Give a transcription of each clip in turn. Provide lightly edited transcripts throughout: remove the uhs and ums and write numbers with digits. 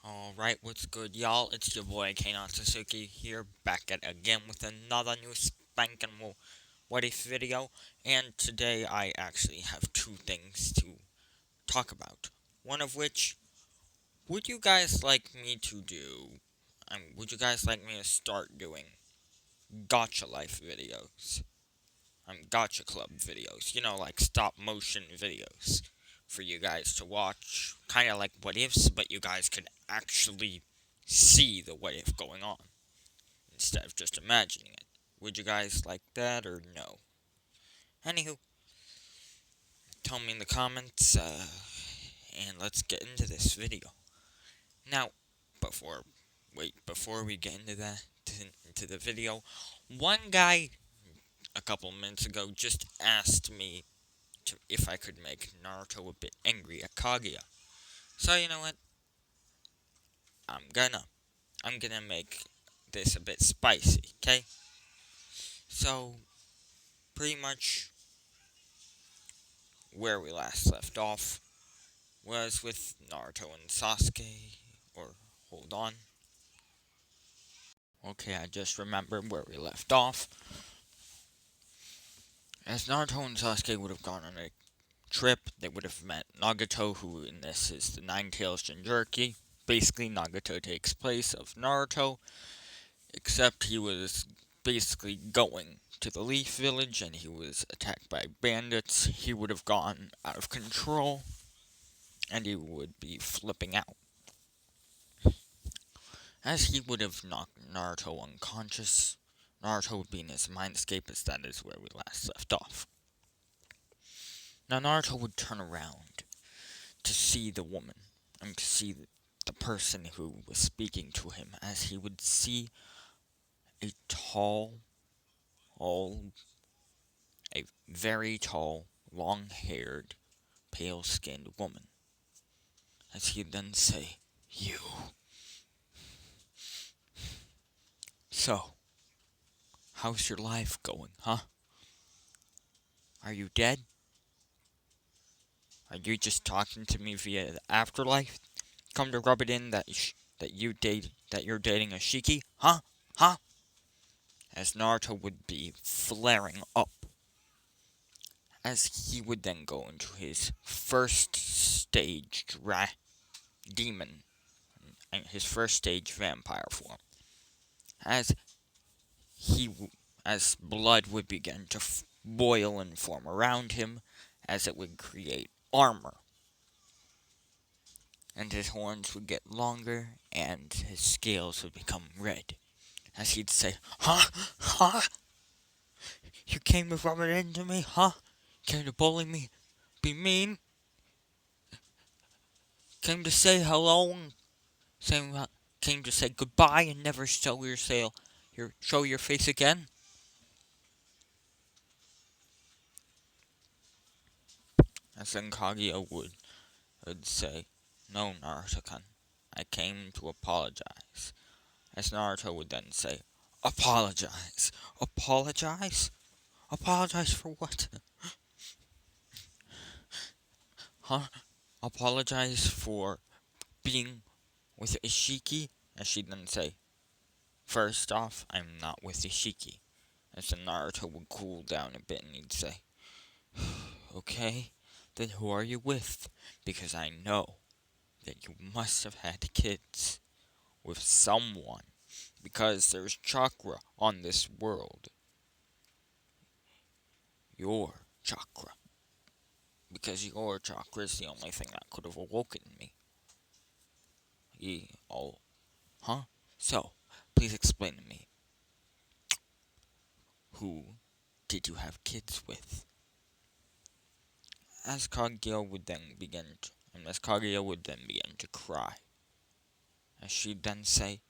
Alright, what's good, y'all? It's your boy Kano Suzuki here, back at again with another new spankin' what if video. And today I actually have two things to talk about. One of which, would you guys like me to do? Would you guys like me to start doing gotcha life videos? Gotcha club videos. You know, like stop motion videos for you guys to watch. Kind of like what ifs, but you guys could actually see the what if going on instead of just imagining it. Would you guys like that or no? Anywho, tell me in the comments, and let's get into this video. Now, before before we get into into the video, one guy a couple minutes ago just asked me if I could make Naruto a bit angry at Kaguya. So you know what? I'm gonna. I'm gonna make this a bit spicy, okay? So, pretty much where we last left off was with Naruto and Sasuke, or hold on. Okay, I just remembered where we left off. As Naruto and Sasuke would have gone on a trip, they would have met Nagato, who in this is the Nine-Tails Jinchuriki. Basically, Nagato takes place of Naruto, except he was basically going to the Leaf Village and he was attacked by bandits. He would have gone out of control and he would be flipping out. As he would have knocked Naruto unconscious, Naruto would be in his Mindscape, as that is where we last left off. Now Naruto would turn around to see the woman, and to see the person who was speaking to him, as he would see a a very tall, long-haired, pale-skinned woman. As he'd then say, "You." So, how's your life going, huh? Are you dead? Are you just talking to me via the afterlife? Come to rub it in that you're dating a Shiki, huh? Huh? As Naruto would be flaring up, as he would then go into his first stage demon, and his first stage vampire form. As he, as blood would begin to boil and form around him, as it would create armor. And his horns would get longer, and his scales would become red. As he'd say, "Huh? Huh? You came to rub it into me, huh? Came to bully me? Be mean? Came to say hello and came to say goodbye and never show your face again?" As then Kaguya would say, "No, Naruto-kun, I came to apologize." As Naruto would then say, "Apologize? Apologize? Apologize for what? Huh? Apologize for being with Ishiki?" As she'd then say, "First off, I'm not with Ishiki." As then Naruto would cool down a bit and he'd say, "Okay, then who are you with? Because I know that you must have had kids with someone, because there's chakra on this world. Your chakra. Because your chakra is the only thing that could have awoken me." Huh? So, please explain to me, who did you have kids with?" As Kaguya would then begin to cry. As she'd then say,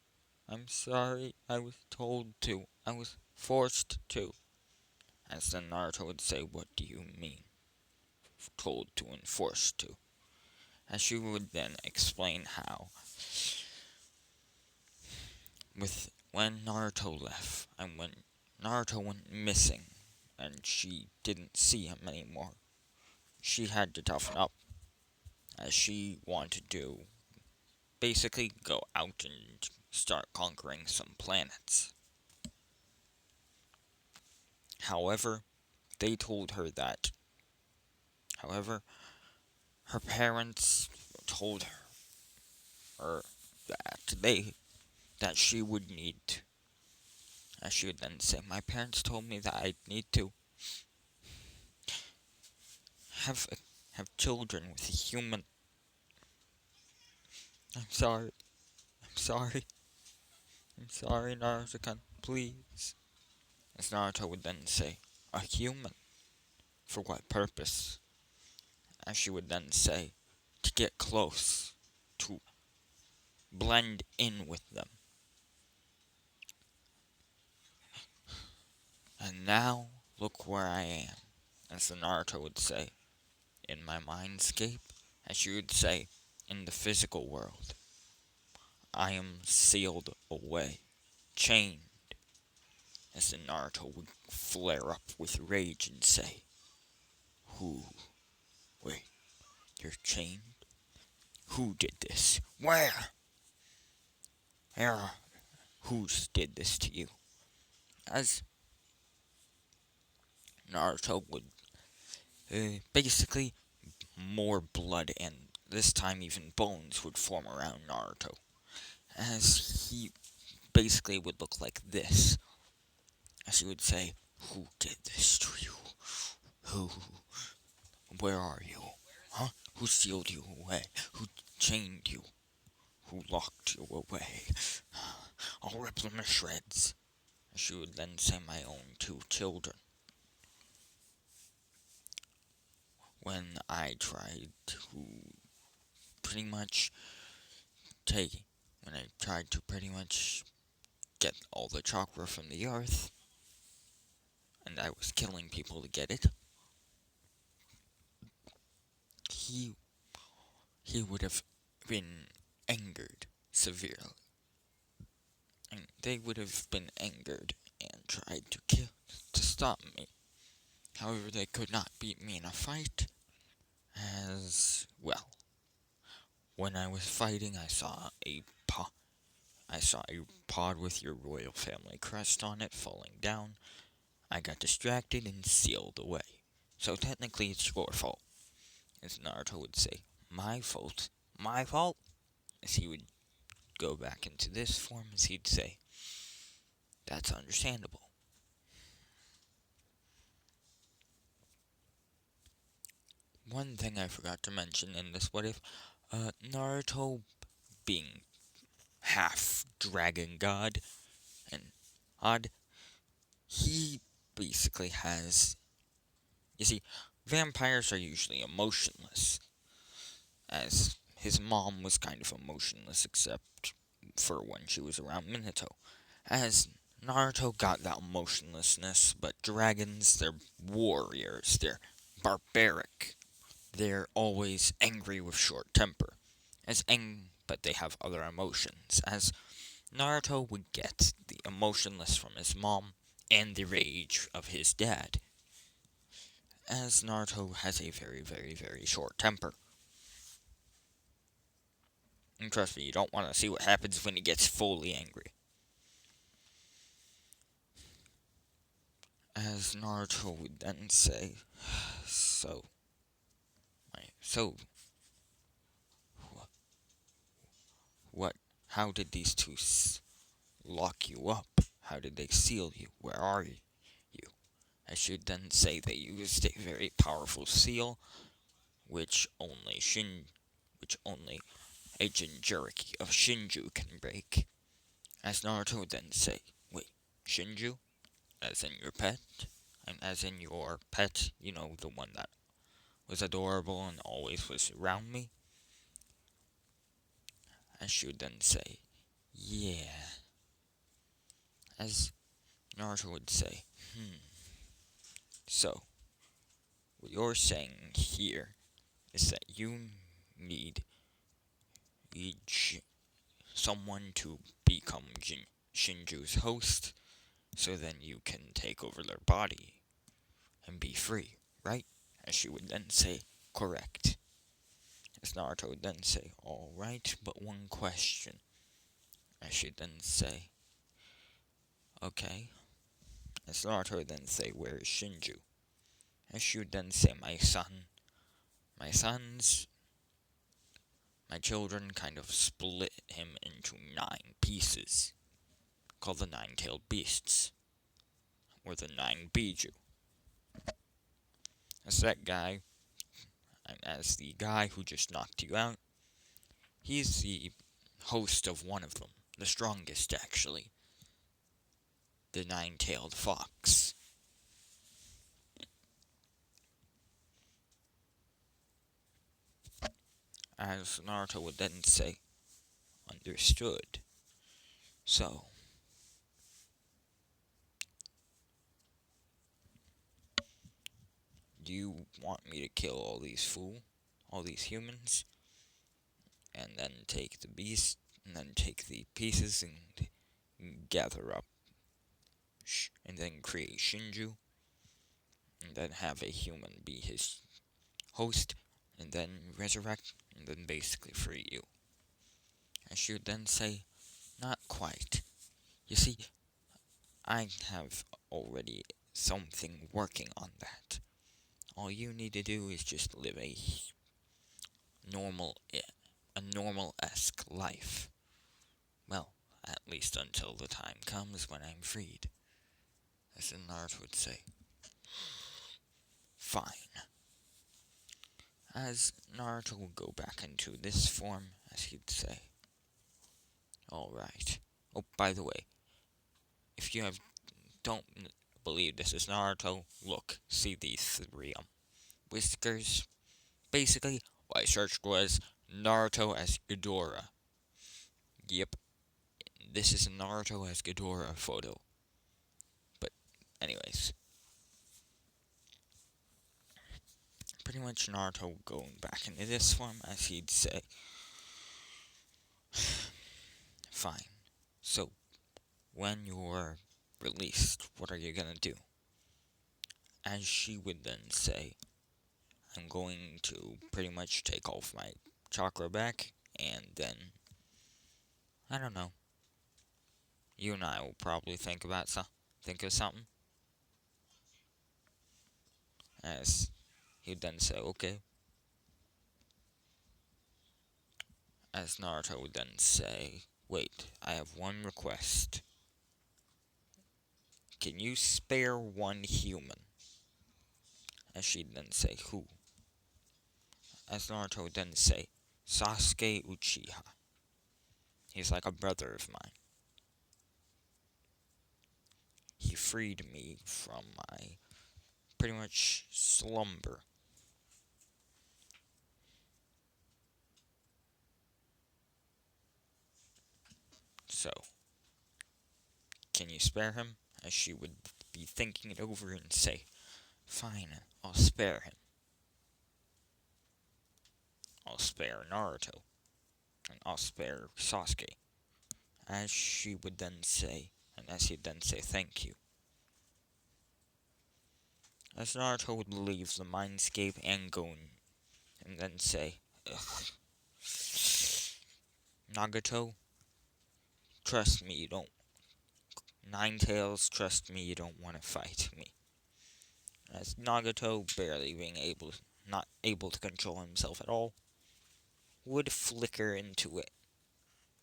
"I'm sorry, I was told to. I was forced to." As then Naruto would say, "What do you mean? Told to and forced to?" As she would then explain how, when Naruto left, and when Naruto went missing, and she didn't see him anymore, she had to toughen up, as she wanted to basically go out and start conquering some planets. However, they told her that, however, her parents told her that she would need to, as she would then say, my parents told me that I'd need to have have children with a human. I'm sorry. I'm sorry. I'm sorry, Naruto-kun. Please. As Naruto would then say, a human? For what purpose? As she would then say, to get close, to blend in with them. And now, look where I am, as the Naruto would say, in my mindscape, as she would say, in the physical world. I am sealed away, chained, as the Naruto would flare up with rage and say, who? Wait, you're chained? Who did this? Where? Where? Who did this to you? As Naruto would, basically, more blood and this time even bones would form around Naruto. As he basically would look like this. As he would say, who did this to you? Who? Where are you? Huh? Who sealed you away? Who chained you? Who locked you away? I'll rip them to shreds. She would then say my own two children. When I tried to pretty much get all the chakra from the earth, and I was killing people to get it, he would have been angered severely. And they would have been angered and tried to stop me. However, they could not beat me in a fight, as well. When I was fighting, I saw a pod with your royal family crest on it falling down. I got distracted and sealed away. So technically it's your fault. As Naruto would say, my fault? My fault? As he would go back into this form, as he'd say, that's understandable. One thing I forgot to mention in this what if, Naruto being half dragon god and odd, he basically has, you see, vampires are usually emotionless, as his mom was kind of emotionless except for when she was around Minato. As Naruto got that emotionlessness, but dragons, they're warriors, they're barbaric, they're always angry with short temper, but they have other emotions, as Naruto would get the emotionless from his mom and the rage of his dad, as Naruto has a very, very, very short temper. And trust me, you don't want to see what happens when he gets fully angry. As Naruto would then say, so, what, how did these two lock you up? How did they seal you? Where are you? I should then say they used a very powerful seal, which only a Jinchuriki of Shinju can break. As Naruto would then say, wait, Shinju? As in your pet? And as in your pet, you know, the one that was adorable and always was around me? As she would then say, yeah. As Naruto would say, so, what you're saying here is that you need someone to become Shinju's host, so then you can take over their body and be free, right? As she would then say, correct. As Naruto would then say, alright, but one question. As she then say, okay. As Naruto would then say, where is Shinju? As she would then say, my son. My sons, my children kind of split him into 9 pieces, called the Nine-Tailed Beasts, or the Nine Biju. As that guy, as the guy who just knocked you out, he's the host of one of them, the strongest actually, the Nine-Tailed Fox. As Naruto would then say, understood. So, do you want me to kill all these humans, and then take the beast, and then take the pieces and gather up, and then create Shinju, and then have a human be his host, and then resurrect, and then basically free you? I should then say, not quite. You see, I have already something working on that. All you need to do is just live normal, a normal-esque life. Well, at least until the time comes when I'm freed. As Naruto would say. Fine. As Naruto would go back into this form, as he'd say. Alright. Oh, by the way, if you don't believe this is Naruto, look, see these 3 whiskers? Basically, what I searched was Naruto as Ghidorah. Yep, this is a Naruto as Ghidorah photo. But, anyways. Pretty much Naruto going back into this form, as he'd say. Fine. So, when you're released, what are you gonna do? As she would then say, I'm going to pretty much take off my chakra back, and then, I don't know. You and I will probably think of something. As he'd then say, okay. As Naruto would then say, wait, I have one request. Can you spare one human? As she'd then say, who? As Naruto would then say, Sasuke Uchiha. He's like a brother of mine. He freed me from my pretty much slumber. So, can you spare him? As she would be thinking it over and say, fine, I'll spare him. I'll spare Naruto. And I'll spare Sasuke. As she would then say, and as he'd then say, thank you. As Naruto would leave the Mindscape and go and then say, ugh. Nagato, trust me, you don't. Ninetales, trust me, you don't want to fight me. As Nagato, barely not able to control himself at all, would flicker into it.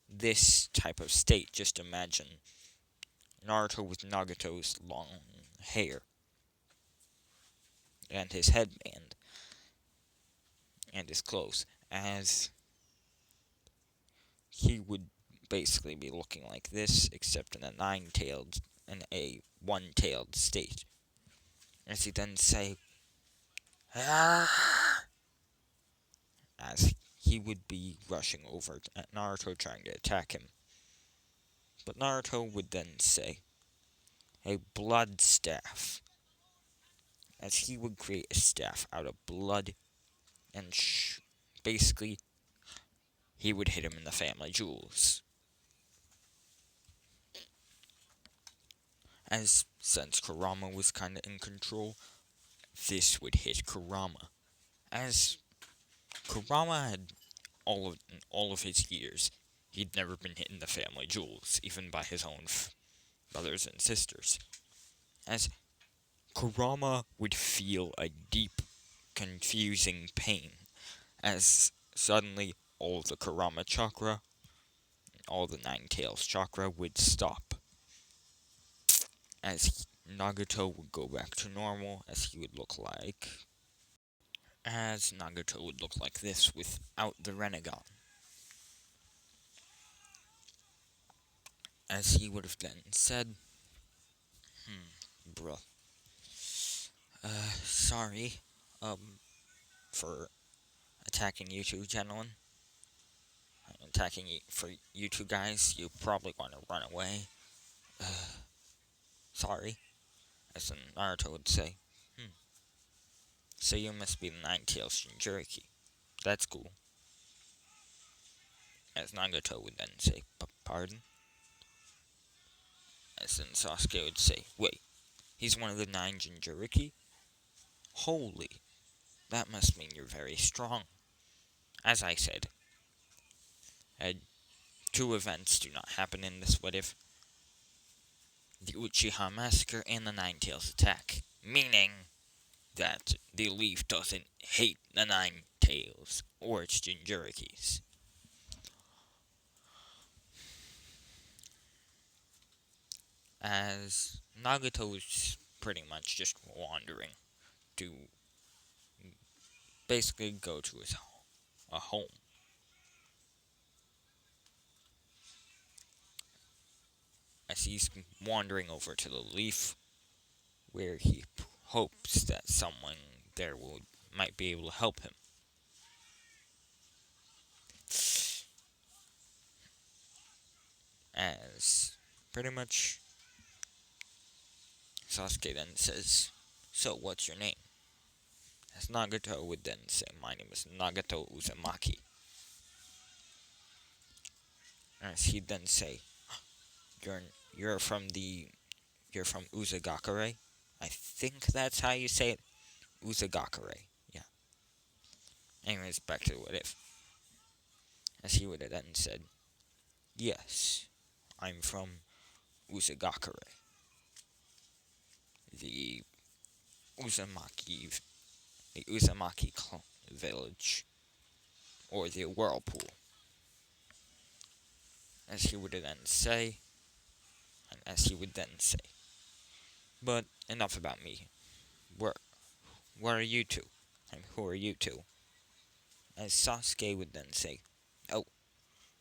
This type of state, just imagine Naruto with Nagato's long hair, and his headband, and his clothes, as he would basically be looking like this, except in a one-tailed state. As he then say, ah! As he would be rushing over at Naruto trying to attack him. But Naruto would then say, a blood staff. As he would create a staff out of blood, and basically, he would hit him in the family jewels. As since Kurama was kinda in control, this would hit Kurama. As Kurama had in all of his years, he'd never been hidden the family jewels, even by his own brothers and sisters. As Kurama would feel a deep, confusing pain as suddenly all the Kurama chakra, all the Nine Tails chakra would stop. As Nagato would go back to normal, as he would look like. As Nagato would look like this without the Renegon. As he would have then said, bruh, sorry, for attacking you two gentlemen. Attacking you, for you two guys, you probably want to run away. Sorry, as Naruto would say. So you must be the Nine-Tails Jinchuriki. That's cool. As Nagato would then say, pardon? As then Sasuke would say, wait, he's one of the 9 Jinchuriki? Holy, that must mean you're very strong. As I said, two events do not happen in this what if. The Uchiha Massacre and the Nine-Tails attack. Meaning that the leaf doesn't hate the Nine Tails or its Jinchurikis. As Nagato's pretty much just wandering to basically go to a home. As he's wandering over to the leaf, where he hopes that someone there might be able to help him. As pretty much Sasuke then says, so what's your name? As Nagato would then say, my name is Nagato Uzumaki. As he'd then say, you're you're from Uzagakure? I think that's how you say it. Uzagakure. Yeah. Anyways, back to the what if. As he would have then said, yes, I'm from Uzagakure. The Uzumaki village, or the whirlpool. As he would then say, and as he would then say. But enough about me. What are you two? And who are you two? As Sasuke would then say, oh,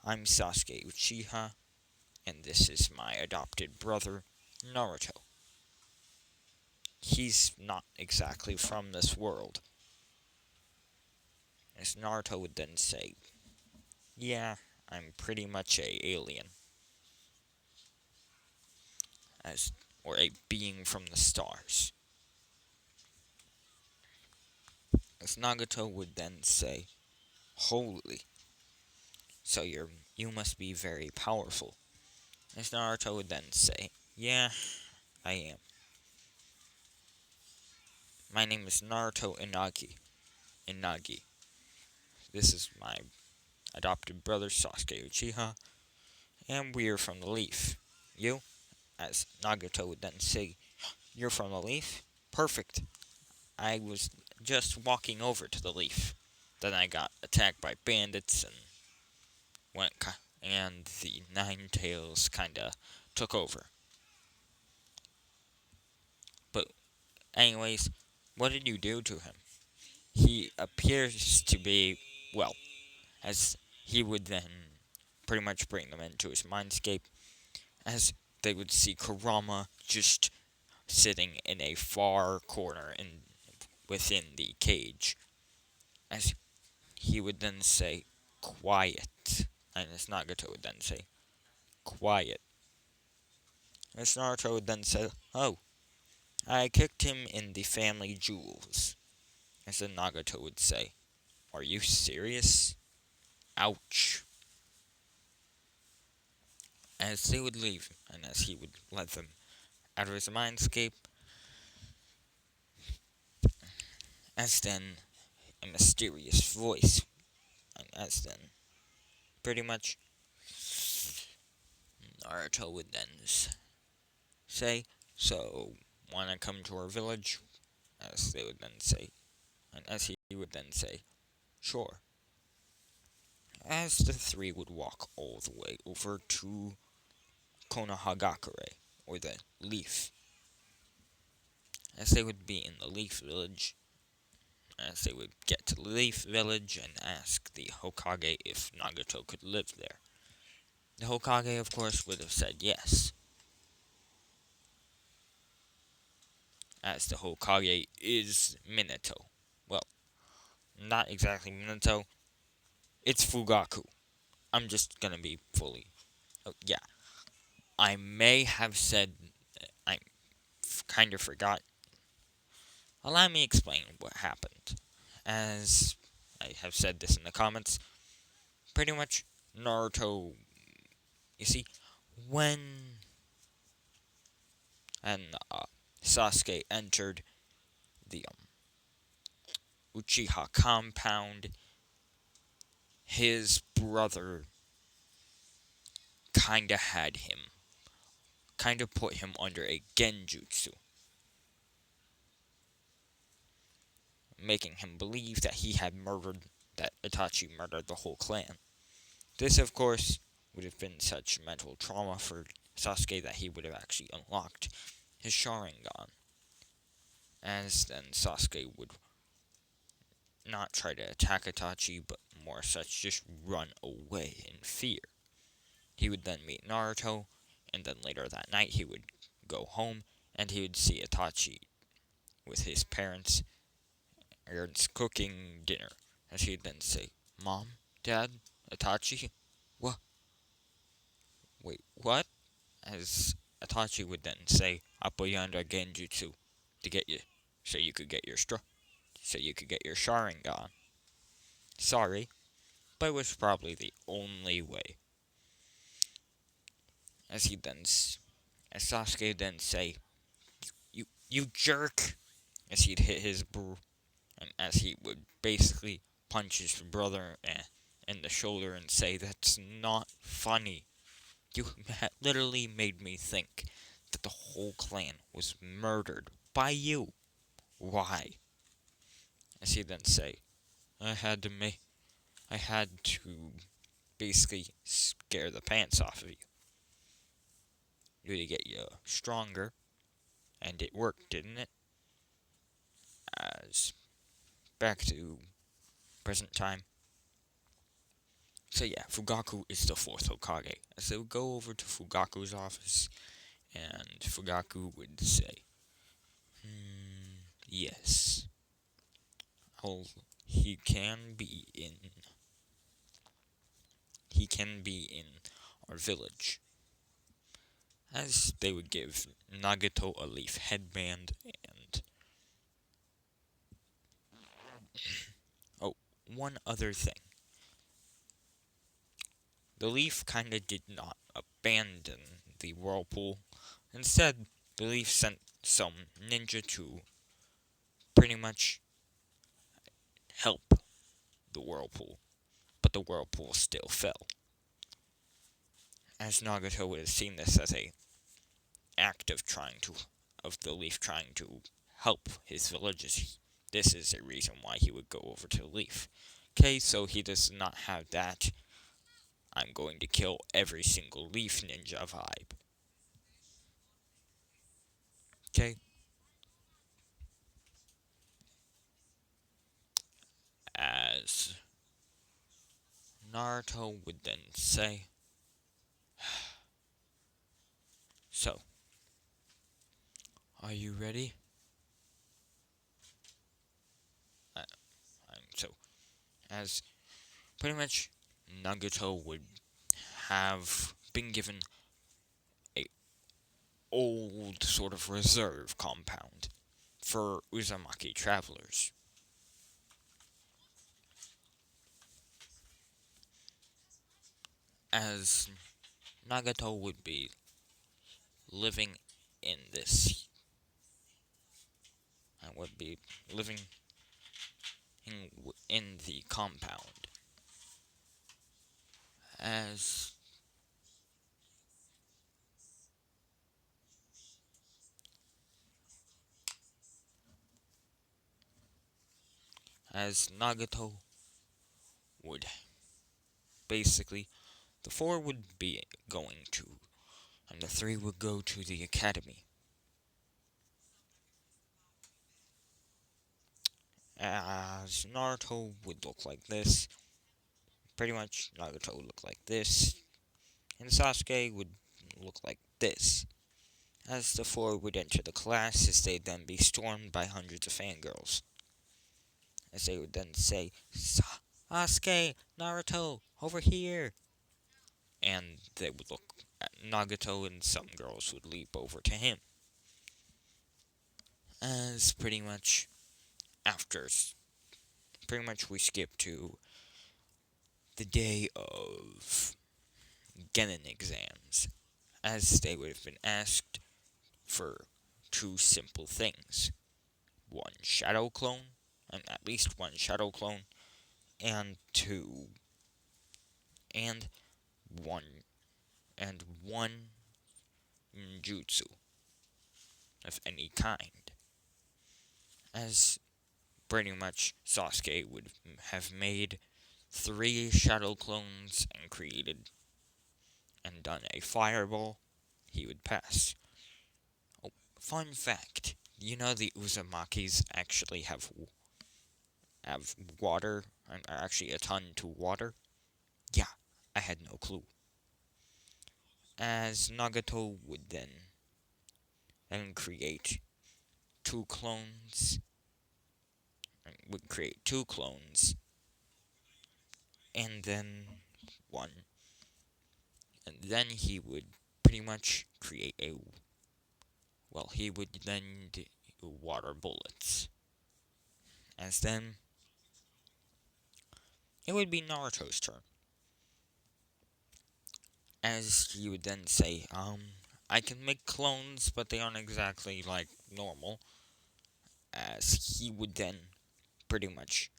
I'm Sasuke Uchiha, and this is my adopted brother, Naruto. He's not exactly from this world. As Naruto would then say, yeah, I'm pretty much a alien. Or a being from the stars. As Nagato would then say, holy, so you must be very powerful. As Naruto would then say, yeah, I am. My name is Naruto Inagi. This is my adopted brother Sasuke Uchiha, and we're from the Leaf. You? As Nagato would then say, you're from the Leaf? Perfect. I was just walking over to the Leaf. Then I got attacked by bandits and the Nine Tails kinda took over. But anyways, what did you do to him? He appears to be, well, as he would then pretty much bring them into his mindscape, as they would see Kurama just sitting in a far corner within the cage. As he would then say, quiet. And as Nagato would then say, quiet. As Naruto would then say, oh, I kicked him in the family jewels. As then Nagato would say, are you serious? Ouch. As they would leave, and as he would let them out of his mindscape, as then a mysterious voice And as then, pretty much, Naruto would then say, "So, wanna come to our village?" As they would then say, and as he would then say, "Sure." As the three would walk all the way over to Konohagakure, or the Leaf. As they would be in the Leaf Village, as they would get to the Leaf Village and ask the Hokage if Nagato could live there. The Hokage, of course, would have said yes, as the Hokage is Minato. Well, not exactly Minato, it's Fugaku. I'm just gonna be fully. Oh, yeah, I may have said. I kind of forgot. Allow me to explain what happened. As I have said this in the comments, pretty much Naruto. You see, when and Sasuke entered the Uchiha compound, his brother kinda had him, kinda put him under a genjutsu, making him believe that that Itachi murdered the whole clan. This, of course, would have been such mental trauma for Sasuke that he would have actually unlocked his Sharingan. As then Sasuke would not try to attack Itachi, but more such just run away in fear. He would then meet Naruto, and then later that night he would go home and he would see Itachi with his parents cooking dinner. As he'd then say, "Mom, Dad, Itachi, what? Wait, what?" As Itachi would then say, "I put you under genjutsu to get you, so you could get your Sharingan. Sorry, but it was probably the only way." As he then, as Sasuke then say, "You jerk," as he'd hit and as he would basically punch his brother in the shoulder and say, "That's not funny. You literally made me think that the whole clan was murdered by you. Why?" As he then say, I had to basically scare the pants off of you. To get you stronger, and it worked, didn't it?" As back to present time. So yeah, Fugaku is the fourth Hokage. As they would go over to Fugaku's office, and Fugaku would say, "Yes, well, he can be in. He can be in our village." As they would give Nagato a leaf headband, and oh, one other thing. The leaf kinda did not abandon the whirlpool. Instead, the leaf sent some ninja to pretty much help the whirlpool, but the whirlpool still fell. As Nagato would have seen this as a act of the leaf trying to help his villages, this is a reason why he would go over to the leaf. Okay, so he does not have that "I'm going to kill every single leaf ninja" vibe. Okay? As Naruto would then say, "So, are you ready?" Uh, so, as pretty much Nagato would have been given a old sort of reserve compound for Uzumaki travelers. As Nagato would be living in this, and would be living in the compound. As Nagato would basically, the four would be going to, and the three would go to the academy. As Naruto would look like this, pretty much Nagato would look like this, and Sasuke would look like this. As the four would enter the class, as they'd then be stormed by hundreds of fangirls. As they would then say, Sasuke, Naruto, over here! And they would look at Nagato, and some girls would leap over to him. As after, pretty much we skip to the day of Genin exams, as they would have been asked for two simple things: one shadow clone, and at least one shadow clone, and two, and one, and one ninjutsu of any kind. As pretty much Sasuke would have made three shadow clones and created and done a fireball, he would pass. Oh, fun fact. You know the Uzumakis actually have water, and are actually a ton to water? Yeah, I had no clue. As Nagato would then create two clones, and then one, and then he would pretty much create a, well, he would then do water bullets. As then, it would be Naruto's turn. As he would then say, I can make clones, but they aren't exactly like normal. As he would then pretty much,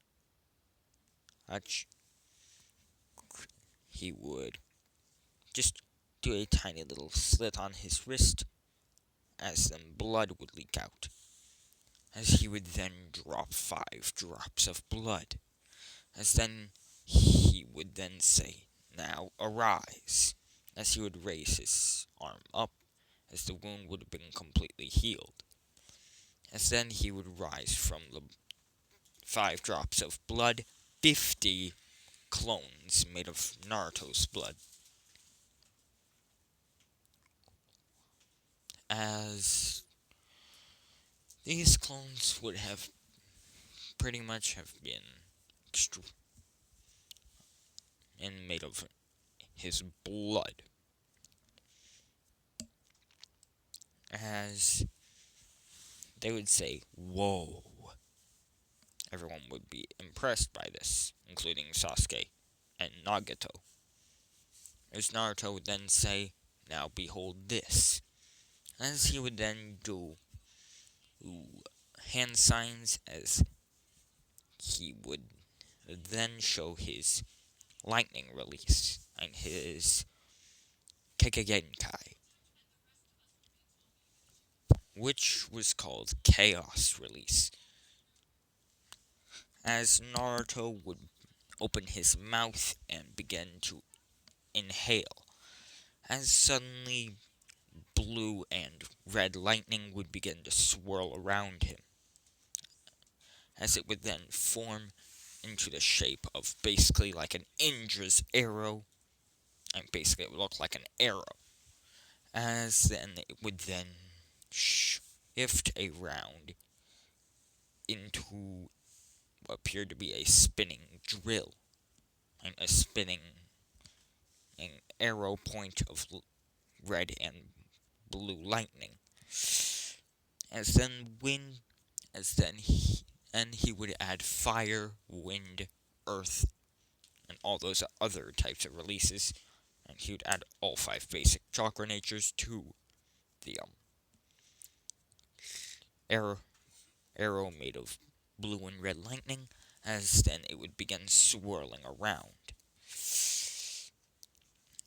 he would just do a tiny little slit on his wrist, as then blood would leak out. As he would then drop 5 drops of blood. As then he would then say, now arise. As he would raise his arm up, as the wound would have been completely healed. As then he would rise from the 5 drops of blood, 50 clones made of Naruto's blood. As these clones would have pretty much have been and made of his blood. As they would say, whoa. Everyone would be impressed by this, including Sasuke and Nagato. As Naruto would then say, now behold this. As he would then do hand signs, as he would then show his lightning release and his Kekkei, which was called Chaos Release. As Naruto would open his mouth and begin to inhale, as suddenly blue and red lightning would begin to swirl around him, as it would then form into the shape of basically like an Indra's arrow, and basically it would look like an arrow, as then it would then shift around into what appeared to be a spinning drill, and a spinning an arrow point of red and blue lightning. As then wind, as then he would add fire, wind, earth, and all those other types of releases, and he would add all 5 basic chakra natures to the arrow made of blue and red lightning, as then it would begin swirling around.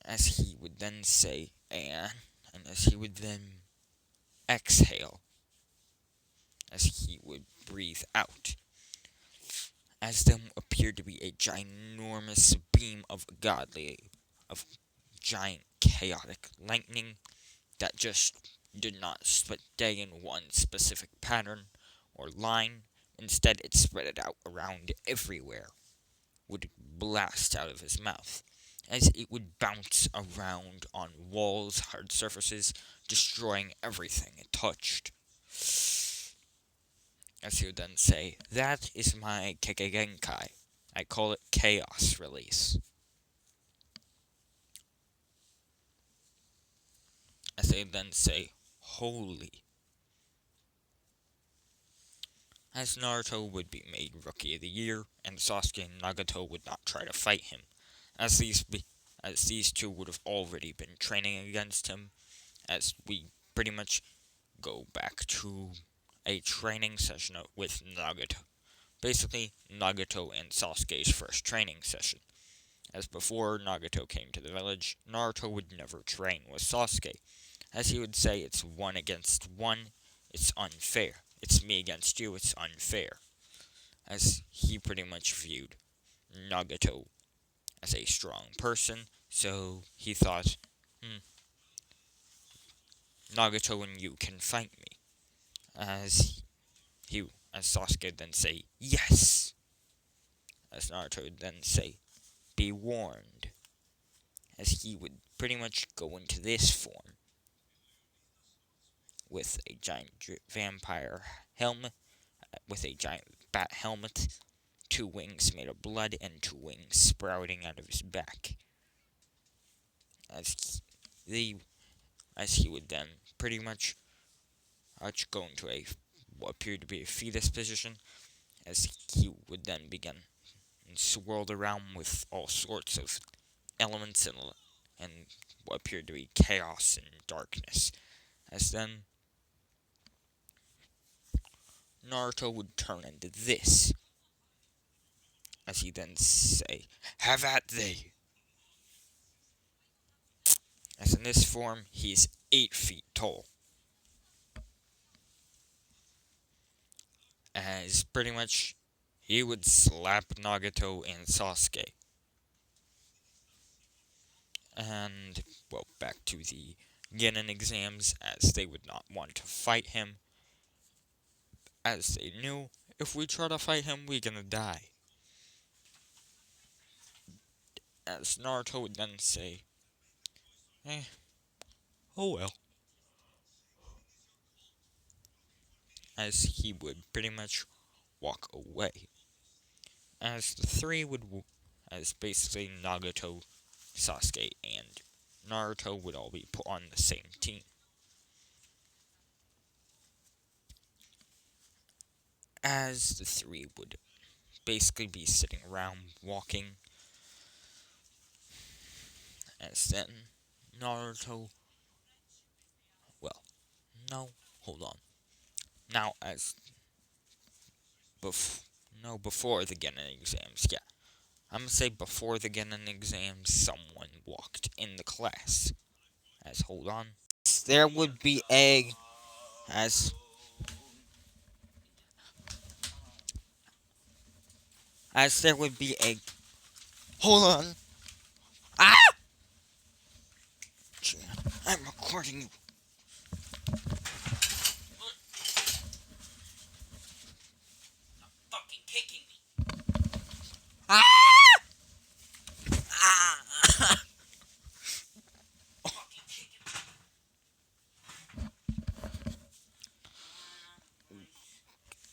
as he would then say, and as he would then exhale, as he would breathe out, as there appeared to be a ginormous beam of giant chaotic lightning that just did not stay in one specific pattern or line. Instead, it spread it out around everywhere, would blast out of his mouth, as it would bounce around on walls, hard surfaces, destroying everything it touched. As he would then say, "That is my Kekkei. I call it Chaos Release." As they would then say, "Holy." As Naruto would be made Rookie of the Year, and Sasuke and Nagato would not try to fight him, as these two would have already been training against him, as we pretty much go back to a training session with Nagato. Basically, Nagato and Sasuke's first training session. As before Nagato came to the village, Naruto would never train with Sasuke, as he would say, "It's 1 against 1, it's unfair. It's me against you, it's unfair." As he pretty much viewed Nagato as a strong person, so he thought, Nagato and you can fight me. As as Sasuke would then say, "Yes." As Naruto would then say, "Be warned." As he would pretty much go into this form with a giant vampire helmet, with a giant bat helmet, 2 wings made of blood, and 2 wings sprouting out of his back. As he would then pretty much go into what appeared to be a fetus position, as he would then begin and swirled around with all sorts of elements and what appeared to be chaos and darkness. As then Naruto would turn into this, as he then say, "Have at thee." As in this form, he's 8 feet tall. As pretty much he would slap Nagato and Sasuke. And, well, back to the Genin exams, as they would not want to fight him, as they knew, if we try to fight him, we're gonna die. As Naruto would then say, "Oh well." As he would pretty much walk away. As the three would, as basically Nagato, Sasuke, and Naruto would all be put on the same team. As the three would basically be sitting around walking, as then Naruto, well, no, hold on. Now, before the Genin exams, yeah. I'm gonna say before the Genin exams, someone walked in the class. As, hold on. There would be as, as there would be a, hold on. Ah! I'm recording you. Fucking kicking me. Ah! Ah!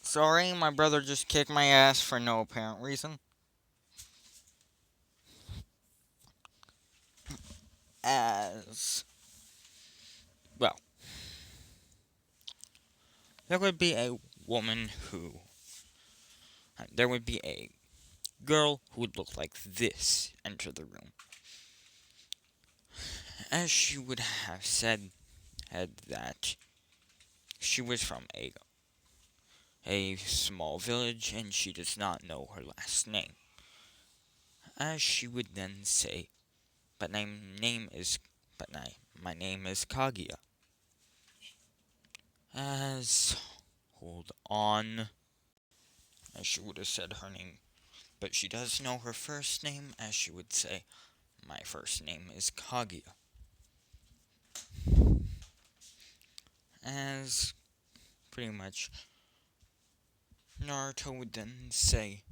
Sorry, my brother just kicked my ass for no apparent reason. As, well, there would be a woman who, there would be a girl who would look like this enter the room. As she would have said that she was from a small village and she does not know her last name. As she would then say, but my name is Kaguya. As hold on, as she would have said her name, but she does know her first name, as she would say, my first name is Kaguya. As pretty much Naruto would then say,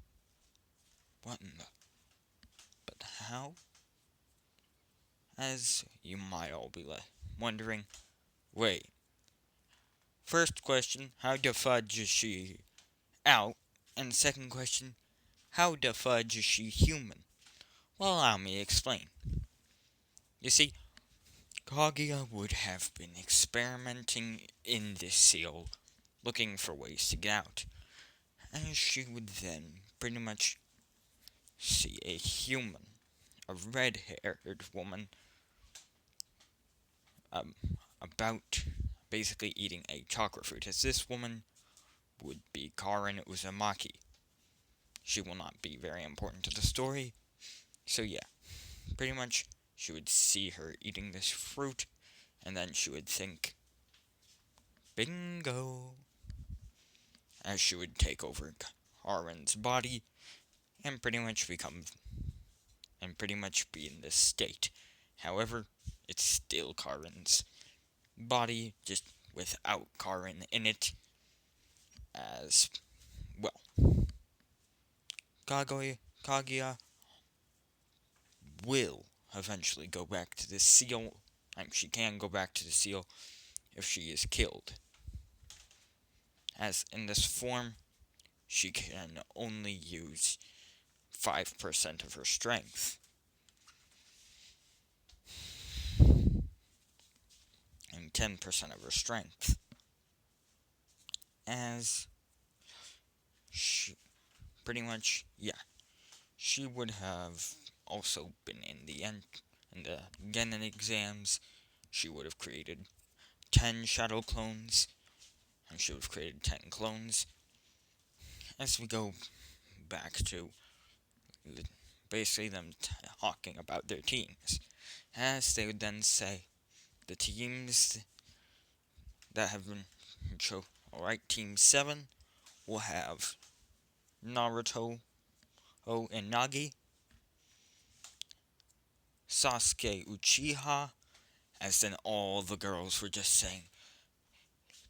what in the, but how? As you might all be wondering, wait, first question, how the fudge is she out? And second question, how the fudge is she human? Well, allow me to explain. You see, Kaguya would have been experimenting in this seal, looking for ways to get out. And she would then pretty much see a human, a red-haired woman, about basically eating a chocolate fruit, as this woman would be Karin Uzumaki. She will not be very important to the story, so yeah, pretty much she would see her eating this fruit, and then she would think, bingo, as she would take over Karin's body, and pretty much be in this state. However, it's still Karin's body, just without Karin in it, as well. Kaguya will eventually go back to the seal. She can go back to the seal if she is killed. As in this form, she can only use 5% of her strength. And 10% of her strength. As she pretty much, yeah, she would have also been in the Genin exams. She would have created 10 shadow clones, and she would have created 10 clones. As we go back to basically them talking about their teams, as they would then say, the teams that have been chosen, alright, Team 7 will have Naruto, and Nagi, Sasuke Uchiha, as then all the girls were just saying,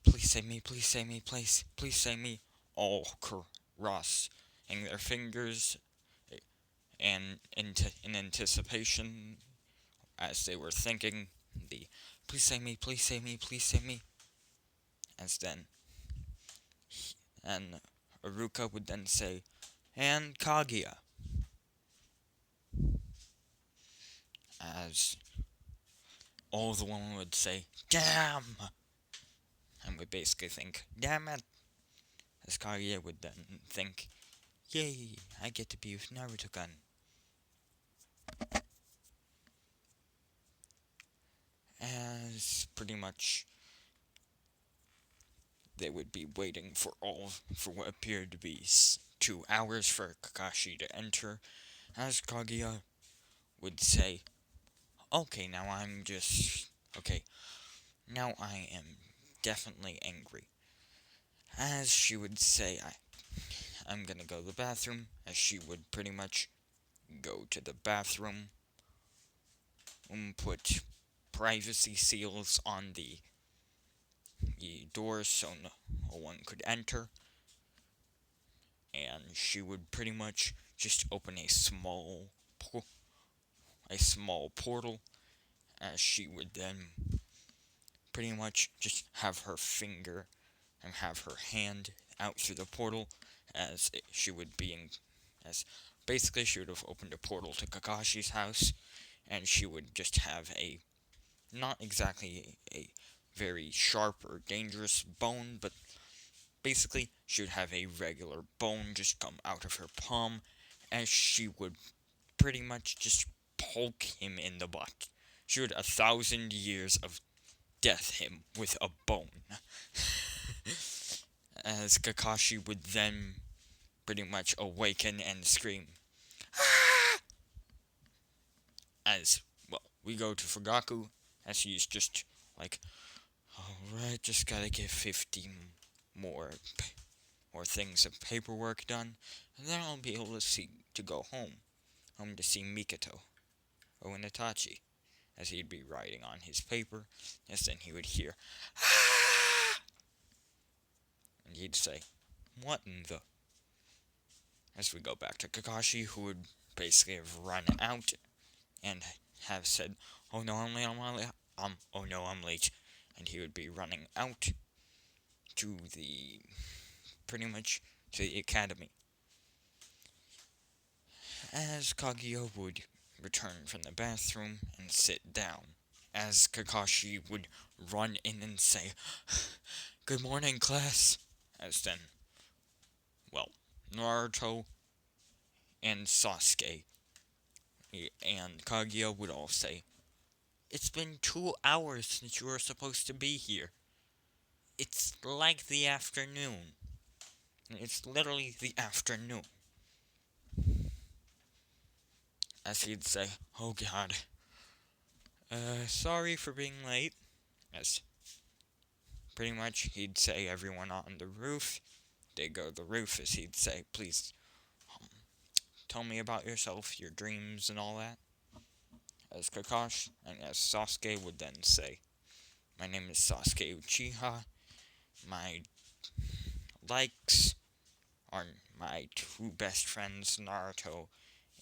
please save me, please save me, please save me, all crossing their fingers, and in anticipation, as they were thinking the please save me, please save me, please save me, as then, and Aruka would then say, and Kaguya, as all the women would say, damn, and would basically think, damn it, as Kaguya would then think, yay, I get to be with Naruto-kun. As pretty much they would be waiting for what appeared to be 2 hours for Kakashi to enter, as Kaguya would say, okay, now I am definitely angry. As she would say, I'm gonna go to the bathroom, as she would pretty much go to the bathroom and put privacy seals on the doors so no one could enter, and she would pretty much just open a small portal, as she would then pretty much just have her finger and have her hand out through the portal, as she would have opened a portal to Kakashi's house, and she would just have not exactly a very sharp or dangerous bone, but basically she would have a regular bone just come out of her palm, as she would pretty much just poke him in the butt. She would 1,000 years of death him with a bone. As Kakashi would then pretty much awaken and scream, "Ah!" As, we go to Fugaku, as he's just like, alright, just gotta get 50 more things of paperwork done, and then I'll be able to go home to see Mikoto, Itachi, as he'd be writing on his paper, as then he would hear, ah! And he'd say, what in the... As we go back to Kakashi, who would basically have run out and have said, oh no, I'm late, oh no, I'm late. And he would be running out to pretty much to the academy. As Kaguya would return from the bathroom and sit down. As Kakashi would run in and say, good morning, class. As then, well, Naruto and Sasuke and Kaguya would all say, it's been 2 hours since you were supposed to be here. It's like the afternoon. It's literally the afternoon. As he'd say, oh god, sorry for being late. As pretty much he'd say everyone on the roof, they'd go to the roof, as he'd say, please, tell me about yourself, your dreams and all that. As Kakashi, and as Sasuke would then say, my name is Sasuke Uchiha, my likes are my 2 best friends, Naruto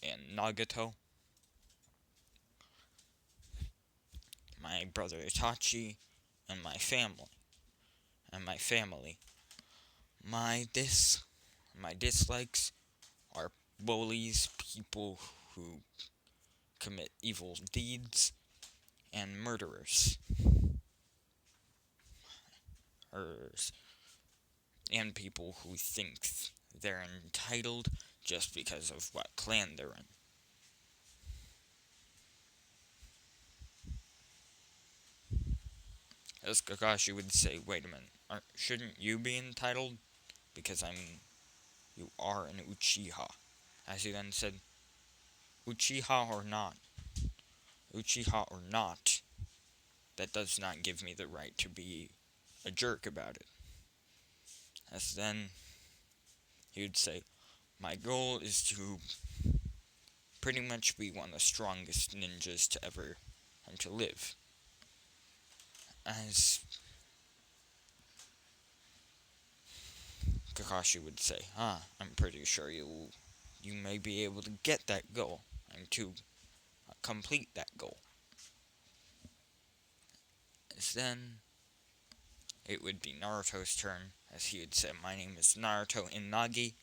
and Nagato, my brother Itachi, and my family. My dislikes are bullies, people who commit evil deeds, and murderers. And people who think they're entitled just because of what clan they're in. As Kakashi would say, wait a minute, shouldn't you be entitled? Because, you are an Uchiha. As he then said, Uchiha or not, that does not give me the right to be a jerk about it. As then, he would say, my goal is to pretty much be one of the strongest ninjas to ever come to live. As Kakashi would say, I'm pretty sure you may be able to get that goal, and to complete that goal. As then, it would be Naruto's turn, as he would say, my name is Naruto Inagi,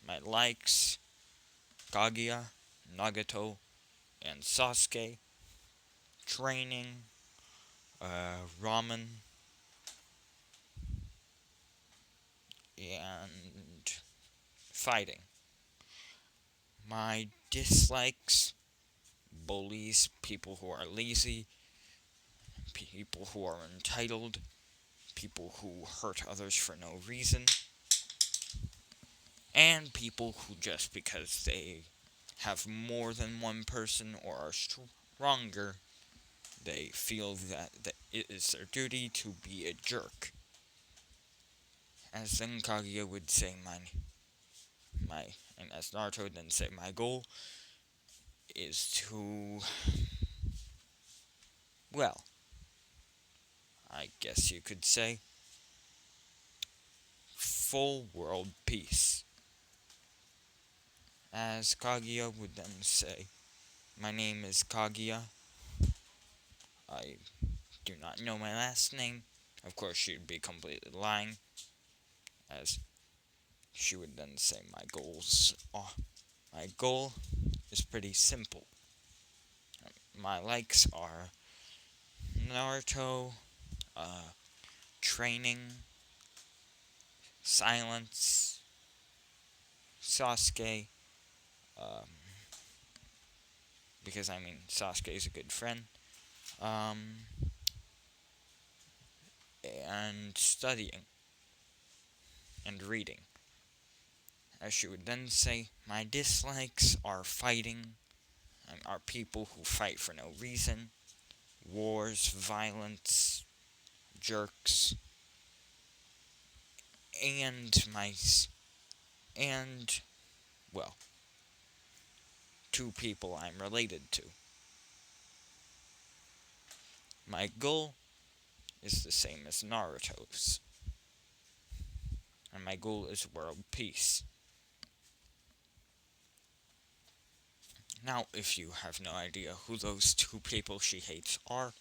my likes, Kaguya, Nagato, and Sasuke, training, ramen, and fighting. My dislikes, bullies, people who are lazy, people who are entitled, people who hurt others for no reason, and people who just because they have more than one person or are stronger, they feel that it is their duty to be a jerk. As then Kaguya would say, and as Naruto would then say, my goal is to, well, I guess you could say, full world peace. As Kaguya would then say, my name is Kaguya. I do not know my last name. Of course, she would be completely lying, as she would then say, my goal is pretty simple. My likes are Naruto, training, silence, Sasuke, because Sasuke is a good friend, and studying, and reading. As she would then say, my dislikes are fighting, are people who fight for no reason, wars, violence, jerks, and and, well, two people I'm related to. My goal is the same as Naruto's, and my goal is world peace. Now, if you have no idea who those two people she hates are,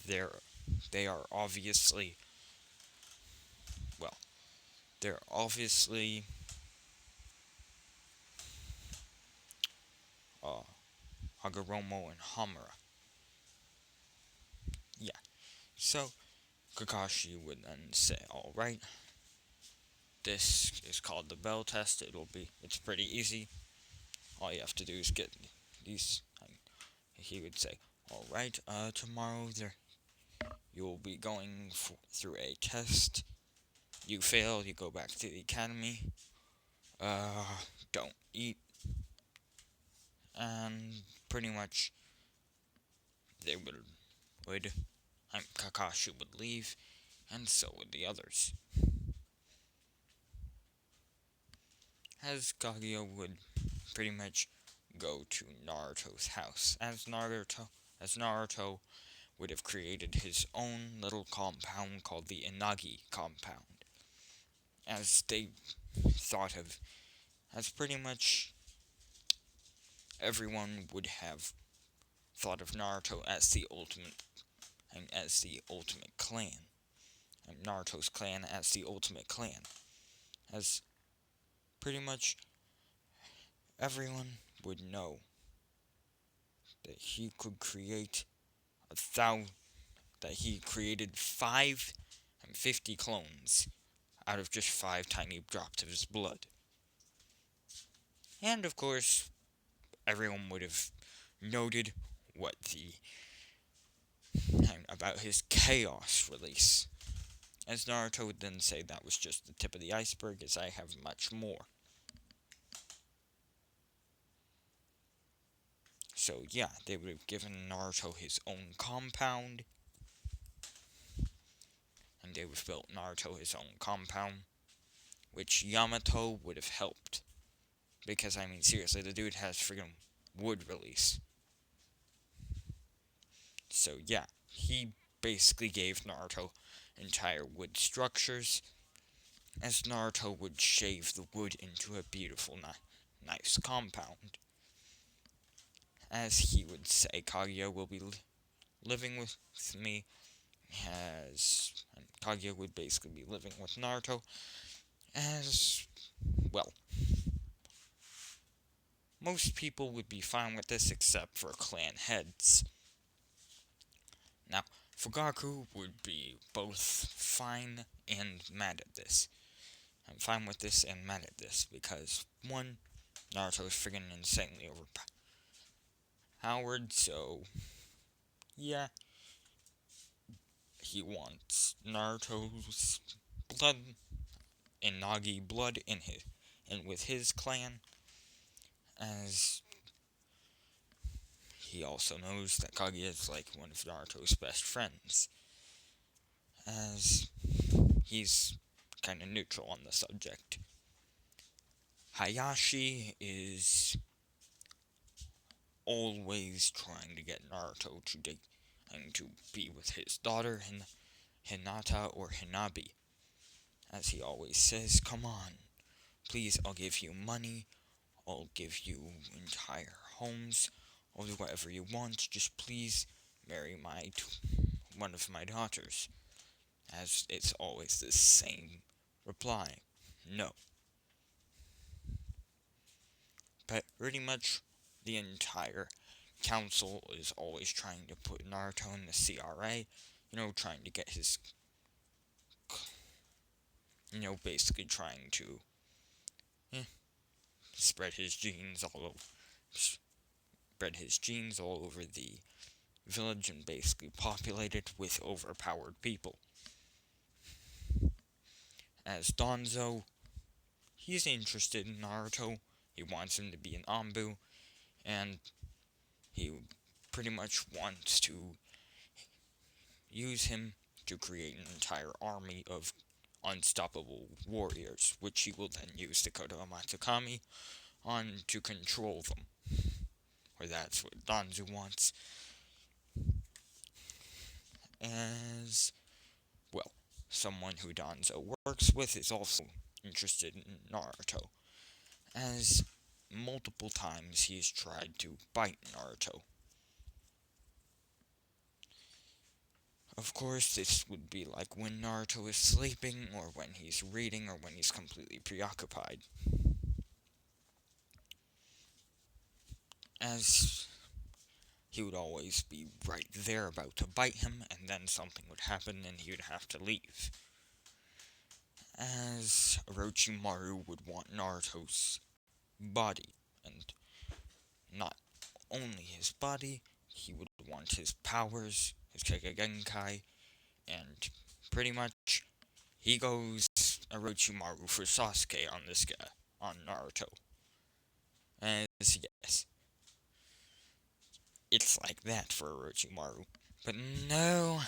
they're they are obviously well, they're obviously uh, Hagoromo and Hamura. Yeah. So Kakashi would then say, "All right, this is called the bell test. It's pretty easy. All you have to do is get these." He would say, "All right, tomorrow you'll be going through a test. You fail, you go back to the academy. Don't eat." And pretty much they would Kakashi would leave, and so would the others. As Kaguya would pretty much go to Naruto's house, as Naruto would have created his own little compound called the Inagi compound, as they thought of, as pretty much everyone would have thought of Naruto as the ultimate clan, and Naruto's clan as the ultimate clan, as pretty much everyone would know that he could create that he created 550 clones out of just 5 tiny drops of his blood. And of course, everyone would have noted about his Chaos release, as Naruto would then say that was just the tip of the iceberg, as I have much more. So yeah, they would have given Naruto his own compound, and they would have built Naruto his own compound, which Yamato would have helped. Because, I mean, seriously, the dude has friggin' wood release. So yeah, he basically gave Naruto entire wood structures, as Naruto would shave the wood into a beautiful, nice compound. As he would say, Kaguya will be living with me, and Kaguya would basically be living with Naruto, as, well, most people would be fine with this except for clan heads. Now, Fugaku would be both fine and mad at this. I'm fine with this and mad at this because, one, Naruto is friggin' insanely overpowered, so yeah, he wants Naruto's blood, Inagi blood with his clan, as he also knows that Kaguya is like one of Naruto's best friends, as he's kind of neutral on the subject. Hayashi is always trying to get Naruto to date and to be with his daughter, Hinata or Hinabi. As he always says, "Come on, please, I'll give you money, I'll give you entire homes, I'll do whatever you want, just please marry one of my daughters." As it's always the same reply, "No." But pretty much the entire council is always trying to put Naruto in the CRA, trying to get his, basically trying to spread his genes all over the village and basically populate it with overpowered people. As Danzo, he's interested in Naruto, he wants him to be an Anbu, and he pretty much wants to use him to create an entire army of unstoppable warriors, which he will then use the Kodo Matsukami on to control them. Or that's what Danzu wants. As, well, someone who Danzo works with is also interested in Naruto, as multiple times he has tried to bite Naruto. Of course, this would be like when Naruto is sleeping, or when he's reading, or when he's completely preoccupied. As he would always be right there about to bite him, and then something would happen and he would have to leave. As Orochimaru would want Naruto's body, and not only his body, he would want his powers, his Kekkei, and pretty much he goes Orochimaru for Sasuke on this guy, on Naruto. As yes, it's like that for Orochimaru. But no,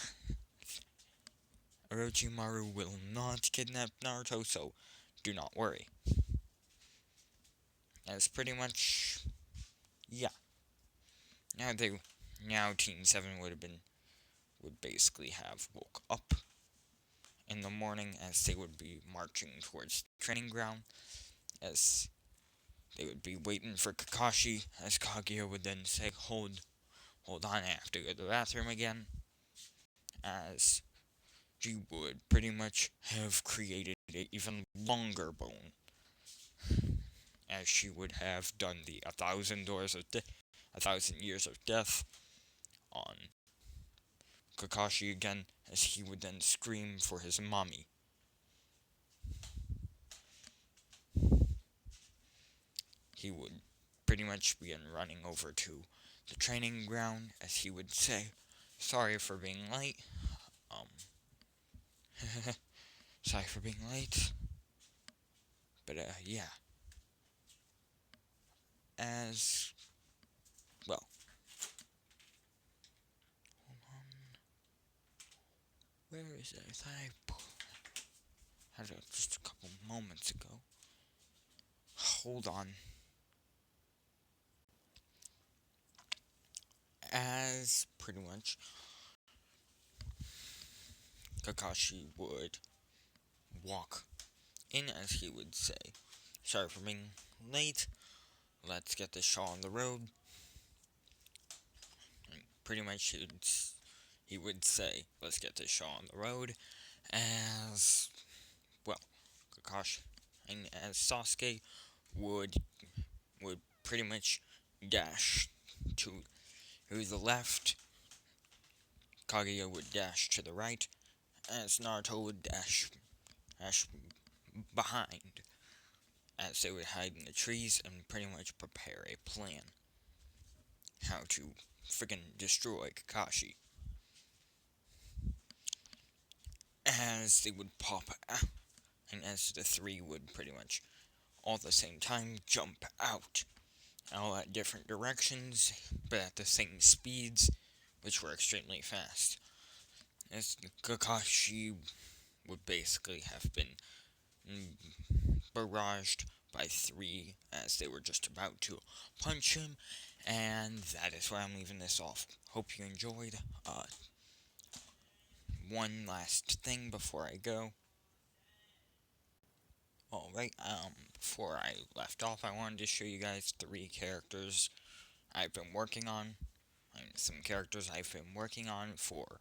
Orochimaru will not kidnap Naruto, so do not worry. As pretty much, yeah. Now Team 7 would basically have woke up in the morning, as they would be marching towards the training ground, as they would be waiting for Kakashi, as Kaguya would then say, hold on, I have to go to the bathroom again, as she would pretty much have created an even longer bone, as she would have done the 1,000 years of death on Kakashi again, as he would then scream for his mommy. He would pretty much begin running over to the training ground, as he would say, sorry for being late, sorry for being late, but yeah, as, well, hold on, where is it? I had it just a couple moments ago, hold on, as pretty much Kakashi would walk in, as he would say, sorry for being late, let's get this show on the road. And pretty much he would say, let's get this show on the road, as, well, Kakashi and as Sasuke would pretty much dash to the left, Kaguya would dash to the right, as Naruto would dash behind, as they would hide in the trees and pretty much prepare a plan how to friggin' destroy Kakashi. As they would pop out, and as the three would pretty much all at the same time jump out, all at different directions, but at the same speeds, which were extremely fast. As Kakashi would basically have been barraged by three as they were just about to punch him, and that is why I'm leaving this off. Hope you enjoyed. One last thing before I go. Alright, before I left off, I wanted to show you guys 3 characters I've been working on. Some characters I've been working on for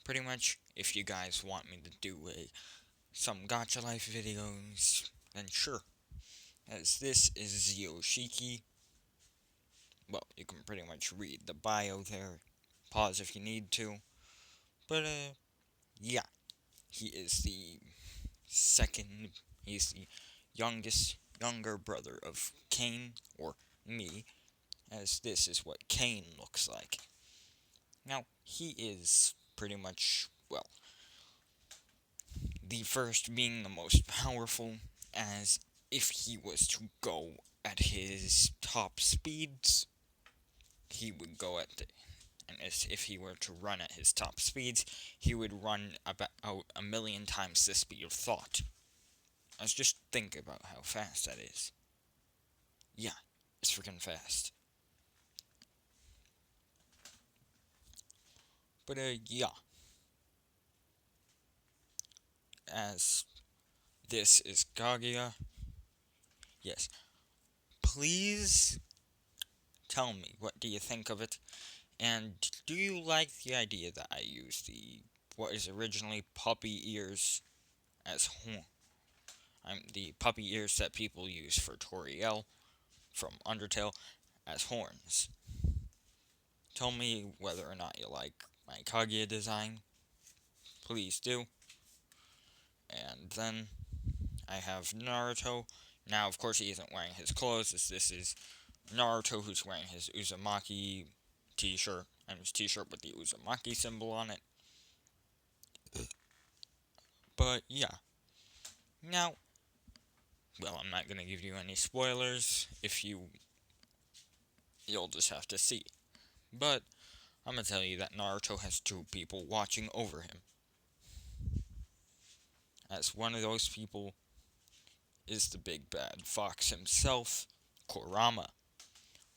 pretty much, if you guys want me to do some Gacha Life videos, then sure. As this is Yoshiki. Well, you can pretty much read the bio there. Pause if you need to. But, yeah. He is the he's the younger brother of Kane, or me, as this is what Kane looks like. Now, he is pretty much, well, the first being the most powerful, as if he was to go at his top speeds, he would go at the, and if he were to run at his top speeds, he would run about a million times the speed of thought. Let's just think about how fast that is. Yeah, it's freaking fast. But yeah, as this is Gagia, yes, please tell me, what do you think of it? And do you like the idea that I use the what is originally puppy ears as horn? The puppy ears that people use for Toriel from Undertale as horns. Tell me whether or not you like my Kaguya design. Please do. And then I have Naruto. Now, of course, he isn't wearing his clothes, as this is Naruto who's wearing his Uzumaki t-shirt, and his t-shirt with the Uzumaki symbol on it. But yeah. Now, well, I'm not gonna give you any spoilers. You'll just have to see. But I'm gonna tell you that Naruto has two people watching over him. As one of those people is the big bad fox himself, Kurama.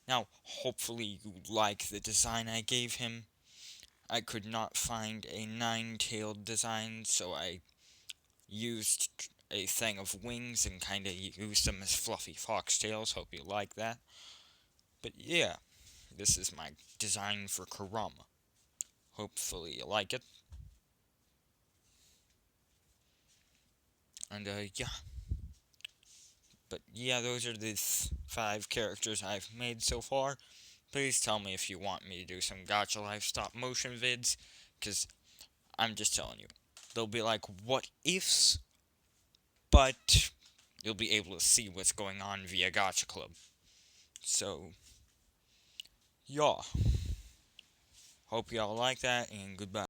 Now, hopefully you like the design I gave him. I could not find a nine-tailed design, so I used a thing of wings and kinda used them as fluffy foxtails. Hope you like that. But yeah, this is my design for Kurama. Hopefully you like it. And yeah. But yeah, those are the 5 characters I've made so far. Please tell me if you want me to do some Gacha Life stop motion vids, because I'm just telling you. They'll be like what ifs, but you'll be able to see what's going on via Gacha Club. So, yeah. Hope y'all like that, and goodbye.